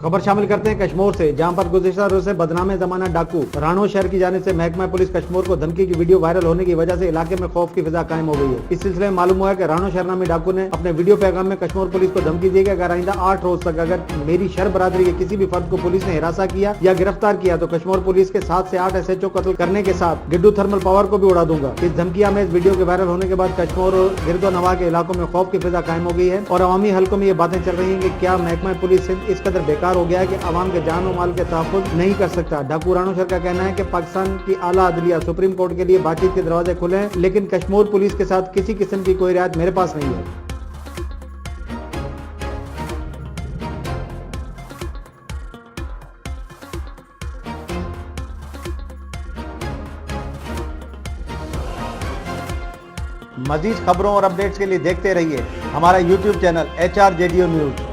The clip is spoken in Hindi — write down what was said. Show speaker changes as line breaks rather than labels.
खबर शामिल करते हैं कश्मीर से, जहां पर गुज़िश्ता रोज से बदनाम जमाना डाकू रानो शहर की जानिब से महकमा पुलिस कश्मीर को धमकी की वीडियो वायरल होने की वजह से इलाके में खौफ की फिजा कायम हो गई है। इस सिलसिले में मालूम हुआ है कि रानो शहर नामी डाकू ने अपने वीडियो पैगाम में कश्मीर पुलिस को धमकी दी कि अगर आइंदा 8 रोज तक अगर मेरी शहर बरादरी के किसी भी फर्द को पुलिस ने हिरासा किया या गिरफ्तार किया तो कश्मीर पुलिस के 7 से 8 SHO कत्ल करने के साथ गिड्डू थर्मल पावर को भी उड़ा दूंगा। इस धमकिया में इस वीडियो के वायरल होने के बाद कश्मीर और गिरदो नवा के इलाकों में खौफ की फिजा कायम हो गई है और अवामी हल्कों में ये बातें चल रही है कि क्या महकमा पुलिस इस कदर बेकार हो गया है कि आवाम के जान और माल के तहफ़्फ़ुज़ नहीं कर सकता। डाकू रानो शहर का कहना है कि पाकिस्तान की आला अदलिया सुप्रीम कोर्ट के लिए बातचीत के दरवाजे खुले हैं, लेकिन कश्मीर पुलिस के साथ किसी किस्म की कोई रियायत मेरे पास नहीं है। मजीद खबरों और अपडेट्स के लिए देखते रहिए हमारा YouTube चैनल HRJDO न्यूज़।